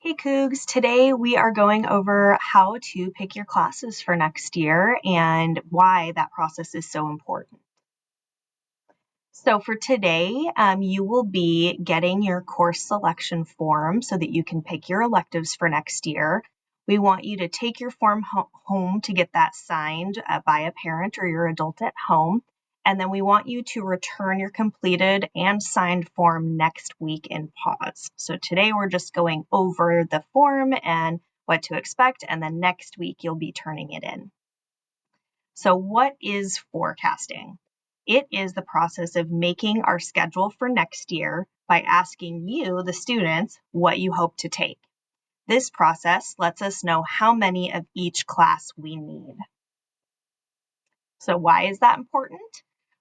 Hey Cougs, today we are going over how to pick your classes for next year and why that process is so important. So for today, you will be getting your course selection form so that you can pick your electives for next year. We want you to take your form home to get that signed by a parent or your adult at home. And then we want you to return your completed and signed form next week in pause. So today we're just going over the form and what to expect, and then next week you'll be turning it in. So what is forecasting? It is the process of making our schedule for next year by asking you, the students, what you hope to take. This process lets us know how many of each class we need. So why is that important?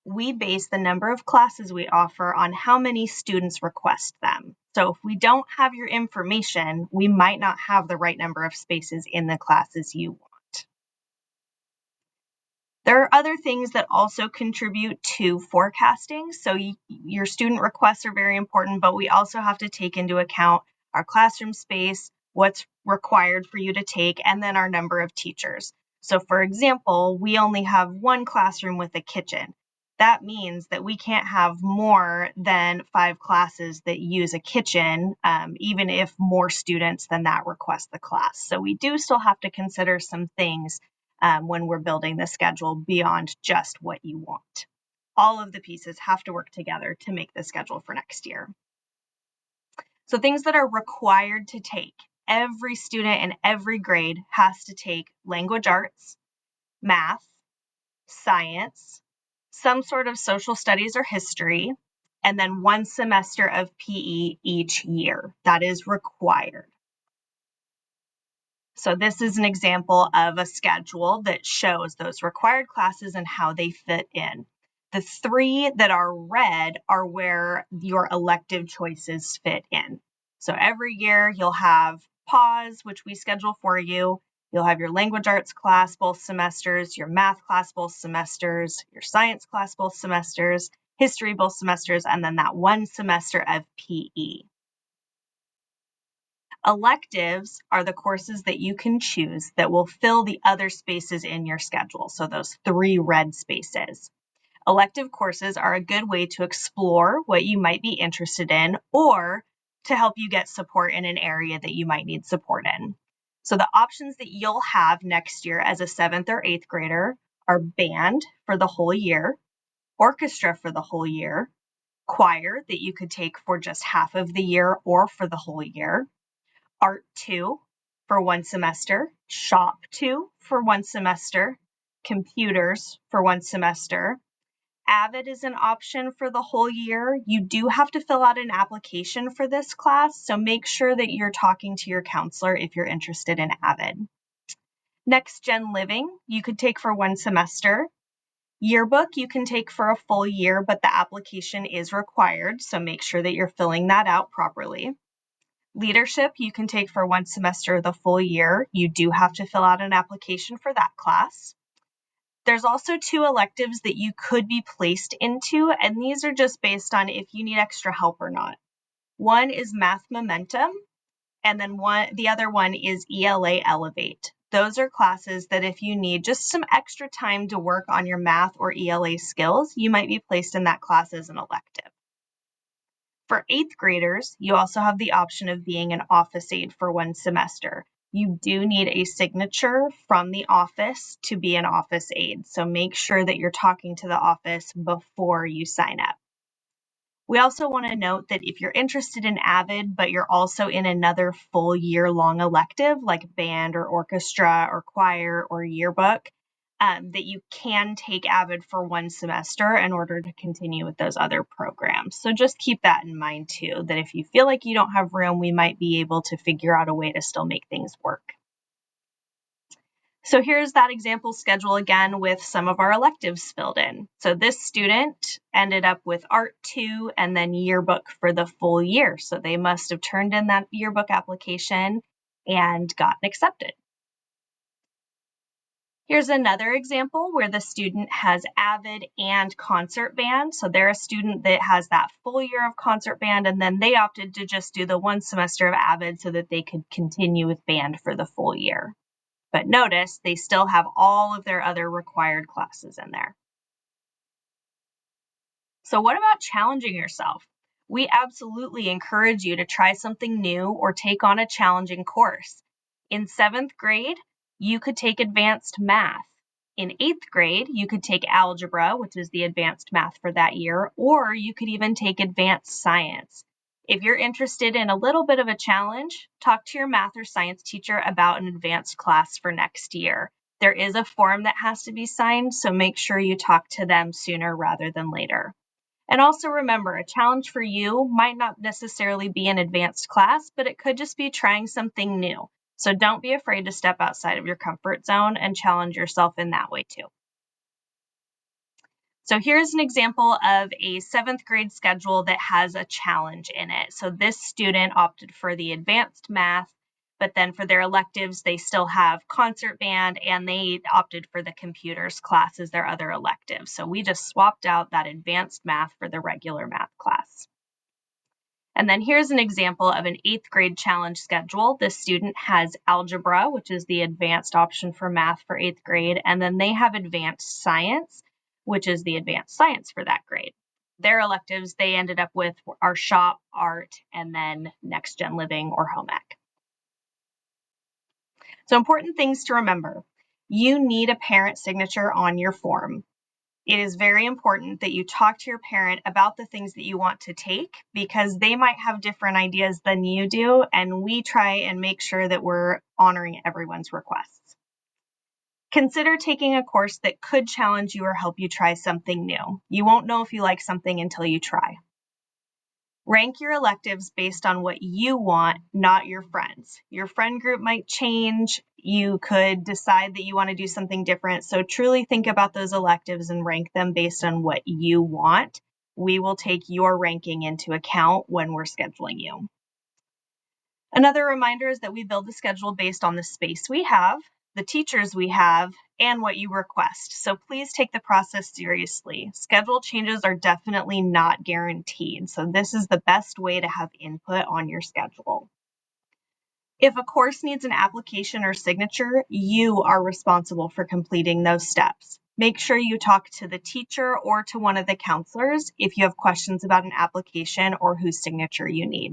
We base the number of classes we offer on how many students request them. So if we don't have your information, we might not have the right number of spaces in the classes you want. There are other things that also contribute to forecasting. So your student requests are very important, but we also have to take into account our classroom space, what's required for you to take, and then our number of teachers. So for example, we only have one classroom with a kitchen. That means that we can't have more than 5 classes that use a kitchen, even if more students than that request the class. So we do still have to consider some things when we're building the schedule beyond just what you want. All of the pieces have to work together to make the schedule for next year. So things that are required to take. Every student in every grade has to take language arts, math, science, some sort of social studies or history, and then 1 semester of PE each year. That is required. So this is an example of a schedule that shows those required classes and how they fit in. The 3 that are red are where your elective choices fit in. So every year you'll have pause, which we schedule for you. You'll have your language arts class both semesters, your math class both semesters, your science class both semesters, history both semesters, and then that 1 semester of PE. Electives are the courses that you can choose that will fill the other spaces in your schedule, so those 3 red spaces. Elective courses are a good way to explore what you might be interested in or to help you get support in an area that you might need support in. So the options that you'll have next year as a 7th or 8th grader are band for the whole year, orchestra for the whole year, choir that you could take for just half of the year or for the whole year, Art 2 for 1 semester, Shop 2 for 1 semester, Computers for 1 semester. Avid is an option for the whole year. You do have to fill out an application for this class, so make sure that you're talking to your counselor if you're interested in Avid. Next Gen Living, you could take for 1 semester. Yearbook, you can take for a full year, but the application is required, so make sure that you're filling that out properly. Leadership, you can take for 1 semester the full year. You do have to fill out an application for that class. There's also 2 electives that you could be placed into, and these are just based on if you need extra help or not. One is Math Momentum, and then the other one is ELA Elevate. Those are classes that if you need just some extra time to work on your math or ELA skills, you might be placed in that class as an elective. For 8th graders, you also have the option of being an office aide for 1 semester. You do need a signature from the office to be an office aide, so make sure that you're talking to the office before you sign up. We also want to note that if you're interested in Avid, but you're also in another full year-long elective like band or orchestra or choir or yearbook, that you can take Avid for 1 semester in order to continue with those other programs. So just keep that in mind too, that if you feel like you don't have room, we might be able to figure out a way to still make things work. So here's that example schedule again with some of our electives filled in. So this student ended up with Art 2 and then yearbook for the full year. So they must have turned in that yearbook application and gotten accepted. Here's another example where the student has AVID and concert band. So they're a student that has that full year of concert band, and then they opted to just do the 1 semester of AVID so that they could continue with band for the full year. But notice they still have all of their other required classes in there. So what about challenging yourself? We absolutely encourage you to try something new or take on a challenging course. In 7th grade, you could take advanced math. In 8th grade, you could take algebra, which is the advanced math for that year, or you could even take advanced science. If you're interested in a little bit of a challenge, talk to your math or science teacher about an advanced class for next year. There is a form that has to be signed, so make sure you talk to them sooner rather than later. And also remember, a challenge for you might not necessarily be an advanced class, but it could just be trying something new. So don't be afraid to step outside of your comfort zone and challenge yourself in that way too. So here's an example of a 7th grade schedule that has a challenge in it. So this student opted for the advanced math, but then for their electives, they still have concert band, and they opted for the computers class as their other elective. So we just swapped out that advanced math for the regular math class. And then here's an example of an 8th grade challenge schedule. This student has algebra, which is the advanced option for math for 8th grade, and then they have advanced science, which is the advanced science for that grade. Their electives they ended up with are shop, art, and then next gen living or home ec. So important things to remember. You need a parent signature on your form. It is very important that you talk to your parent about the things that you want to take, because they might have different ideas than you do, and we try and make sure that we're honoring everyone's requests. Consider taking a course that could challenge you or help you try something new. You won't know if you like something until you try. Rank your electives based on what you want, not your friends. Your friend group might change. You could decide that you want to do something different. So truly think about those electives and rank them based on what you want. We will take your ranking into account when we're scheduling you. Another reminder is that we build the schedule based on the space we have, the teachers we have, and what you request. So please take the process seriously. Schedule changes are definitely not guaranteed, so this is the best way to have input on your schedule. If a course needs an application or signature, you are responsible for completing those steps. Make sure you talk to the teacher or to one of the counselors if you have questions about an application or whose signature you need.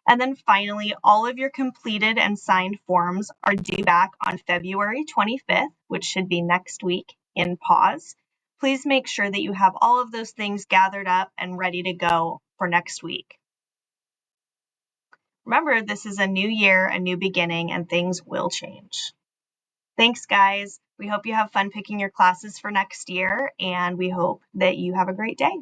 And then finally, all of your completed and signed forms are due back on February 25th, which should be next week in pause. Please make sure that you have all of those things gathered up and ready to go for next week. Remember, this is a new year, a new beginning, and things will change. Thanks, guys. We hope you have fun picking your classes for next year, and we hope that you have a great day.